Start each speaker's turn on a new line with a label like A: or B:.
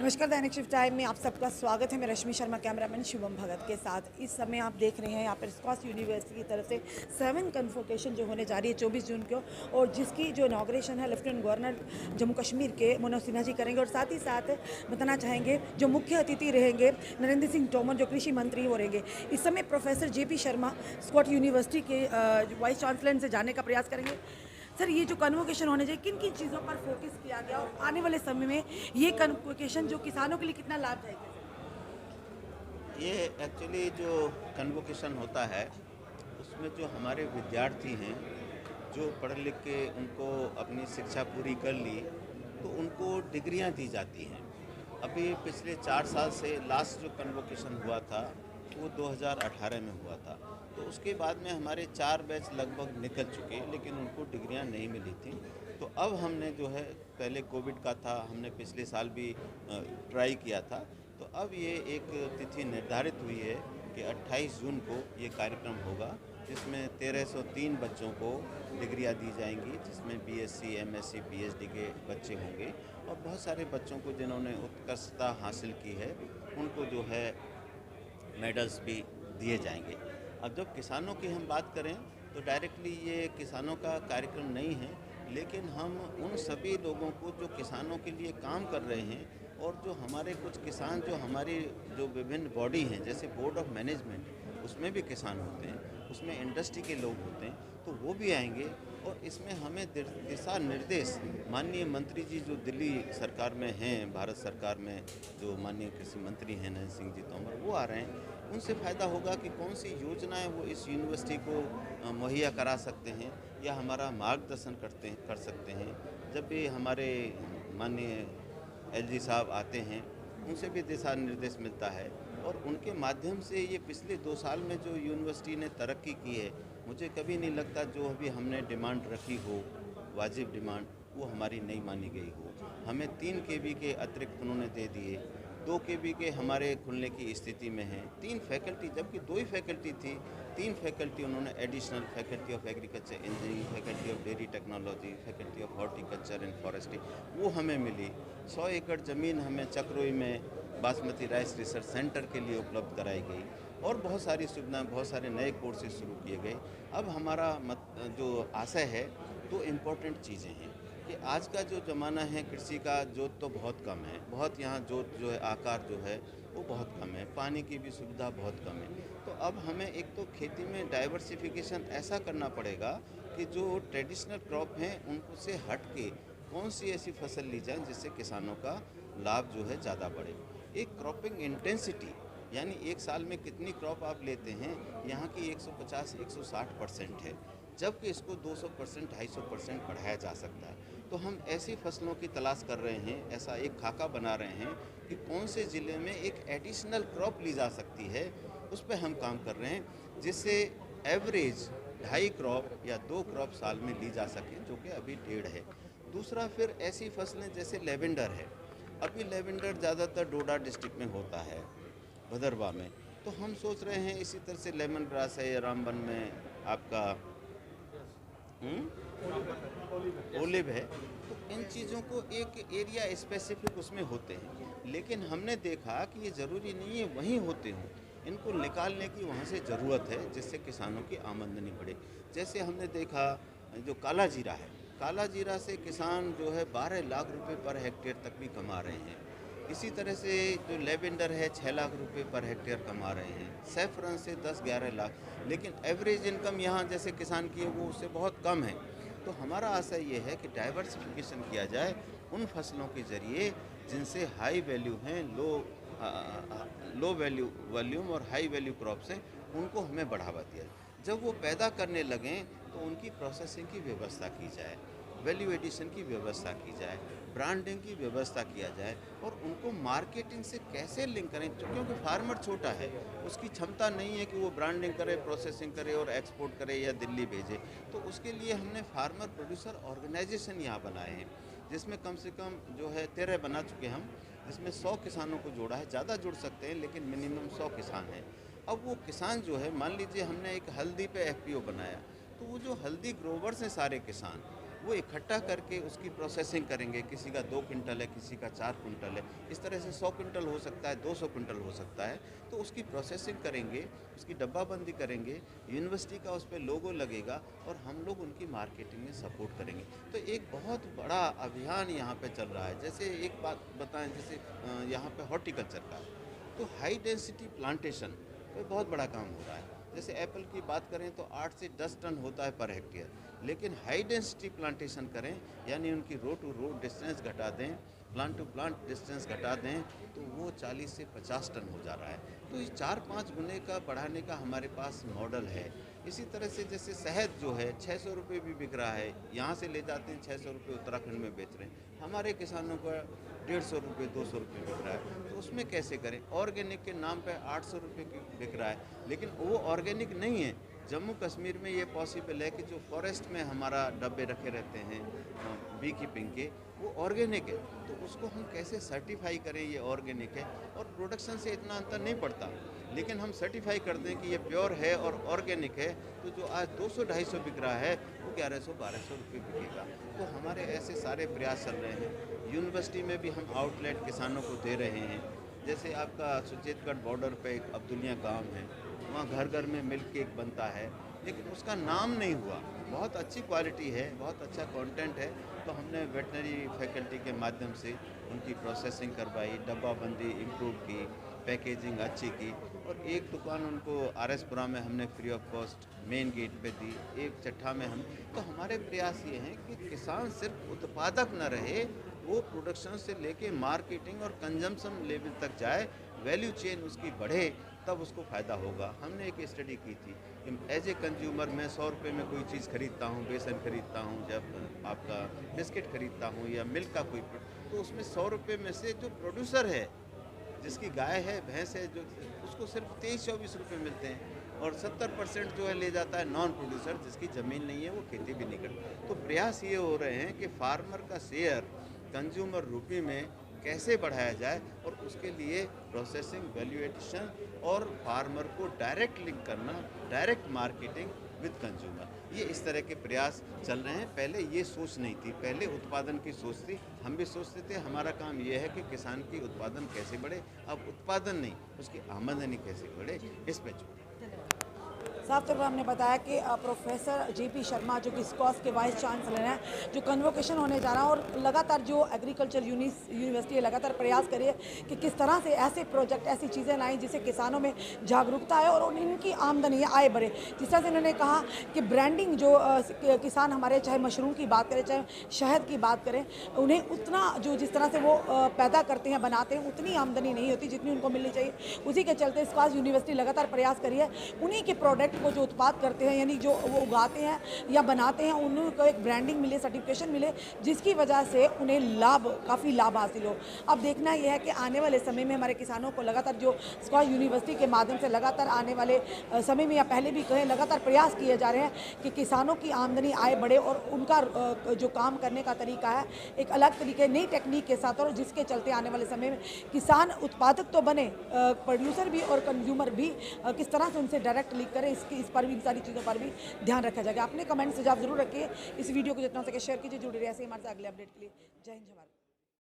A: नमस्कार, दैनिक shift time में आप सबका स्वागत है। मैं रश्मि शर्मा, कैमरामैन शिवम भगत के साथ। इस समय आप देख रहे हैं यहाँ पर स्कॉट्स यूनिवर्सिटी की तरफ से 7 कन्वोकेशन जो होने जा रही है 24 जून को, और जिसकी जो इनाग्रेशन है लेफ्टिनेंट गवर्नर जम्मू कश्मीर के मनोज सिन्हा जी करेंगे। और साथ ही साथ बताना चाहेंगे जो मुख्य अतिथि रहेंगे नरेंद्र सिंह तोमर, जो कृषि मंत्री वो रहेंगे। इस समय professor JP Sharma Scott university के वाइस चांसलर से जानने का प्रयास करेंगे। सर, ये जो कन्वोकेशन होने चाहिए, किन किन चीज़ों पर फोकस किया गया और आने वाले समय में ये कन्वोकेशन जो किसानों के लिए कितना लाभदायक है?
B: ये एक्चुअली जो कन्वोकेशन होता है उसमें जो हमारे विद्यार्थी हैं जो पढ़ लिख के उनको अपनी शिक्षा पूरी कर ली तो उनको डिग्रियां दी जाती हैं। अभी पिछले 4 साल से लास्ट जो कन्वोकेशन हुआ था वो 2018 में हुआ था। तो उसके बाद में हमारे 4 बैच लगभग निकल चुके, लेकिन उनको डिग्रियां नहीं मिली थी। तो अब हमने जो है, पहले कोविड का था, हमने पिछले साल भी ट्राई किया था। तो अब ये एक तिथि निर्धारित हुई है कि 28 जून को ये कार्यक्रम होगा, जिसमें 1303 बच्चों को डिग्रियां दी जाएंगी, जिसमें BSc, MSc, PhD के बच्चे होंगे। और बहुत सारे बच्चों को जिन्होंने उत्कृष्टता हासिल की है उनको जो है मेडल्स भी दिए जाएंगे। अब जब किसानों की हम बात करें तो डायरेक्टली ये किसानों का कार्यक्रम नहीं है, लेकिन हम उन सभी लोगों को जो किसानों के लिए काम कर रहे हैं, और जो हमारे कुछ किसान जो हमारी जो विभिन्न बॉडी हैं, जैसे बोर्ड ऑफ मैनेजमेंट, उसमें भी किसान होते हैं, उसमें इंडस्ट्री के लोग होते हैं, तो वो भी आएंगे। और इसमें हमें दिशा निर्देश माननीय मंत्री जी जो दिल्ली सरकार में हैं, भारत सरकार में जो माननीय कृषि मंत्री हैं नरेंद्र सिंह जी तोमर, वो आ रहे हैं। उनसे फ़ायदा होगा कि कौन सी योजनाएं वो इस यूनिवर्सिटी को मुहैया करा सकते हैं या हमारा मार्गदर्शन कर सकते हैं। जब भी हमारे माननीय LG साहब आते हैं, उनसे भी दिशा निर्देश मिलता है। और उनके माध्यम से ये पिछले 2 साल में जो यूनिवर्सिटी ने तरक्की की है, मुझे कभी नहीं लगता जो अभी हमने डिमांड रखी हो, वाजिब डिमांड, वो हमारी नहीं मानी गई हो। हमें 3 KB के अतिरिक्त उन्होंने दे दिए, 2 KB के हमारे खुलने की स्थिति में हैं, 3 फैकल्टी, जबकि 2 ही फैकल्टी थी, 3 फैकल्टी उन्होंने additional, faculty of agriculture engineering, faculty of dairy technology, faculty of horticulture and forestry, वो हमें मिली। 100 एकड़ ज़मीन हमें चक्रोई में बासमती राइस रिसर्च सेंटर के लिए उपलब्ध कराई गई, और बहुत सारी सुविधाएं, बहुत सारे नए कोर्सेज शुरू किए गए। अब हमारा जो आशय है, 2 इम्पोर्टेंट चीज़ें हैं कि आज का जो ज़माना है कृषि का, जोत तो बहुत कम है, बहुत यहाँ जोत जो है आकार जो है वो बहुत कम है, पानी की भी सुविधा बहुत कम है। तो अब हमें एक तो खेती में डाइवर्सिफिकेशन ऐसा करना पड़ेगा कि जो ट्रेडिशनल क्रॉप हैं उनको से हट के कौन सी ऐसी फसल ली जाए जिससे किसानों का लाभ जो है ज़्यादा बढ़े। एक क्रॉपिंग इंटेंसिटी, यानी एक साल में कितनी क्रॉप आप लेते हैं, यहाँ की 150-160% है, जबकि इसको 200%, 250% बढ़ाया जा सकता है। तो हम ऐसी फसलों की तलाश कर रहे हैं, ऐसा एक खाका बना रहे हैं कि कौन से ज़िले में एक एडिशनल क्रॉप ली जा सकती है, उस पर हम काम कर रहे हैं, जिससे एवरेज 2.5 क्रॉप या 2 क्रॉप साल में ली जा सके, जो कि अभी 1.5 है। दूसरा, फिर ऐसी फसलें जैसे लेवेंडर है, अभी लेवेंडर ज़्यादातर डोडा डिस्ट्रिक्ट में होता है, भदरवा में। तो हम सोच रहे हैं इसी तरह से लेमन ग्रास है, या रामबन में आपका ओलिव है। तो इन चीज़ों को एक एरिया स्पेसिफिक उसमें होते हैं, लेकिन हमने देखा कि ये ज़रूरी नहीं है वहीं होते हों, इनको निकालने की वहाँ से ज़रूरत है, जिससे किसानों की आमदनी बढ़े। जैसे हमने देखा जो काला जीरा है, काला जीरा से किसान जो है 12 लाख रुपए पर हेक्टेयर तक भी कमा रहे हैं। इसी तरह से जो लेवेंडर है 6 लाख रुपए पर हेक्टेयर कमा रहे हैं, सैफरन से 10-11 लाख, लेकिन एवरेज इनकम यहाँ जैसे किसान की है वो उससे बहुत कम है। तो हमारा आशा ये है कि डाइवर्सिफिकेशन किया जाए उन फसलों के ज़रिए जिनसे हाई वैल्यू हैं, लो वैल्यू वॉल्यूम और हाई वैल्यू क्रॉप्स हैं, उनको हमें बढ़ावा दिया जाए। जब वो पैदा करने लगें तो उनकी प्रोसेसिंग की व्यवस्था की जाए, वैल्यू एडिशन की व्यवस्था की जाए, ब्रांडिंग की व्यवस्था किया जाए, और उनको मार्केटिंग से कैसे लिंक करें, क्योंकि फार्मर छोटा है, उसकी क्षमता नहीं है कि वो ब्रांडिंग करे, प्रोसेसिंग करे और एक्सपोर्ट करे या दिल्ली भेजे। तो उसके लिए हमने फार्मर प्रोड्यूसर ऑर्गेनाइजेशन यहाँ बनाए हैं, जिसमें कम से कम जो है 13 बना चुके हम, जिसमें 100 किसानों को जोड़ा है। ज़्यादा जुड़ सकते हैं, लेकिन मिनिमम 100 किसान हैं। अब वो किसान जो है, मान लीजिए हमने एक हल्दी पे FPO बनाया, तो वो जो हल्दी ग्रोवर्स हैं सारे किसान, वो इकट्ठा करके उसकी प्रोसेसिंग करेंगे। किसी का 2 क्विंटल है, किसी का 4 क्विंटल है, इस तरह से 100 क्विंटल हो सकता है, 200 क्विंटल हो सकता है। तो उसकी प्रोसेसिंग करेंगे, उसकी डब्बाबंदी करेंगे, यूनिवर्सिटी का उस पे लोगो लगेगा और हम लोग उनकी मार्केटिंग में सपोर्ट करेंगे। तो एक बहुत बड़ा अभियान यहाँ पे चल रहा है। जैसे एक बात बताएं, जैसे यहाँ पे हॉर्टिकल्चर का, तो हाई डेंसिटी प्लांटेशन ये बहुत बड़ा काम हो रहा है। जैसे एप्पल की बात करें तो 8 से 10 टन होता है पर हेक्टेयर, लेकिन हाई डेंसिटी प्लांटेशन करें, यानी उनकी रो टू रो डिस्टेंस घटा दें, प्लांट टू प्लांट डिस्टेंस घटा दें, तो वो 40 से 50 टन हो जा रहा है। तो ये 4-5 गुने का बढ़ाने का हमारे पास मॉडल है। इसी तरह से जैसे शहद जो है 600 रुपये भी बिक रहा है, यहाँ से ले जाते हैं 600 रुपये, उत्तराखंड में बेच रहे हैं, हमारे किसानों को 150 रुपये 200 रुपये बिक रहा है। तो उसमें कैसे करें? ऑर्गेनिक के नाम पे 800 रुपये की बिक रहा है, लेकिन वो ऑर्गेनिक नहीं है। जम्मू कश्मीर में ये पॉसिबल है कि जो फॉरेस्ट में हमारा डब्बे रखे रहते हैं बी कीपिंग के, वो ऑर्गेनिक है। तो उसको हम कैसे सर्टिफाई करें ये ऑर्गेनिक है, और प्रोडक्शन से इतना अंतर नहीं पड़ता, लेकिन हम सर्टिफाई कर दें कि ये प्योर है और ऑर्गेनिक है, तो जो आज 200-250 बिक रहा है वो 1100-1200 रुपये बिकेगा। तो हमारे ऐसे सारे प्रयास चल रहे हैं। यूनिवर्सिटी में भी हम आउटलेट किसानों को दे रहे हैं। जैसे आपका सुचेतगढ़ बॉर्डर पे एक अब्दुलिया गांव है, वहाँ घर घर में मिल्क केक बनता है, लेकिन उसका नाम नहीं हुआ। बहुत अच्छी क्वालिटी है, बहुत अच्छा कंटेंट है, तो हमने वेटनरी फैकल्टी के माध्यम से उनकी प्रोसेसिंग करवाई, डब्बाबंदी इम्प्रूव की, पैकेजिंग अच्छी की, और एक दुकान उनको आरएसपुरा में हमने free of cost main gate पे दी, एक चट्ठा में हम। तो हमारे प्रयास ये हैं कि किसान सिर्फ उत्पादक न रहे, वो प्रोडक्शन से लेके मार्केटिंग और कंजम्पशन लेवल तक जाए, वैल्यू चेन उसकी बढ़े, तब उसको फ़ायदा होगा। हमने एक स्टडी की थी कि एज ए कंज्यूमर मैं 100 रुपये में कोई चीज़ खरीदता हूँ, बेसन खरीदता हूँ, जब आपका बिस्किट खरीदता हूँ या मिल्क का कोई, तो उसमें 100 रुपये में से जो प्रोड्यूसर है, जिसकी गाय है, भैंस है, जो उसको सिर्फ 23-24 रुपये मिलते हैं, और 70% जो है ले जाता है नॉन प्रोड्यूसर, जिसकी ज़मीन नहीं है, वो खेती भी नहीं करता। तो प्रयास ये हो रहे हैं कि फार्मर का शेयर कंज्यूमर रूपी में कैसे बढ़ाया जाए, और उसके लिए प्रोसेसिंग, वैल्यू एडिशन और फार्मर को डायरेक्ट लिंक करना, डायरेक्ट मार्केटिंग विद कंज्यूमर, ये इस तरह के प्रयास चल रहे हैं। पहले ये सोच नहीं थी, पहले उत्पादन की सोच थी। हम भी सोचते थे हमारा काम ये है कि किसान की उत्पादन कैसे बढ़े, अब उत्पादन नहीं, उसकी आमदनी कैसे बढ़े, इस पे जोर।
A: साफ तौर पर हमने बताया कि प्रोफेसर जेपी शर्मा जो कि स्कॉस के वाइस चांसलर हैं, जो कन्वोकेशन होने जा रहा है, और लगातार जो एग्रीकल्चर यूनिवर्सिटी लगातार प्रयास करिए कि किस तरह से ऐसे प्रोजेक्ट, ऐसी चीज़ें लाएं जिससे किसानों में जागरूकता है और इनकी आमदनी आय बढ़े। जिस तरह से इन्होंने कहा कि ब्रांडिंग, जो किसान हमारे चाहे मशरूम की बात करें, चाहे शहद की बात करें, उन्हें उतना जो जिस तरह से वो पैदा करते हैं, बनाते हैं, उतनी आमदनी नहीं होती जितनी उनको मिलनी चाहिए। उसी के चलते स्कॉस यूनिवर्सिटी लगातार प्रयास करी है, उन्हीं के प्रोडक्ट को जो उत्पाद करते हैं, यानी जो वो उगाते हैं या बनाते हैं, उनको एक ब्रांडिंग मिले, सर्टिफिकेशन मिले, जिसकी वजह से उन्हें काफ़ी लाभ हासिल हो। अब देखना यह है कि आने वाले समय में हमारे किसानों को लगातार जो स्कॉस यूनिवर्सिटी के माध्यम से लगातार आने वाले समय में, या पहले भी कहें, लगातार प्रयास किए जा रहे हैं कि किसानों की आमदनी आय बढ़े, और उनका जो काम करने का तरीका है एक अलग तरीके, नई टेक्निक के साथ, और जिसके चलते आने वाले समय में किसान उत्पादक तो बने, प्रोड्यूसर भी और कंज्यूमर भी किस तरह से उनसे डायरेक्ट लिंक करें, इस पर भी, इन सारी चीज़ों पर भी ध्यान रखा जाएगा। अपने कमेंट सुझाव जरूर रखिए, इस वीडियो को जितना हो सके शेयर कीजिए, जुड़े रहिए ऐसे हमारे साथ अगले अपडेट के लिए। जय हिंद, जय भारत।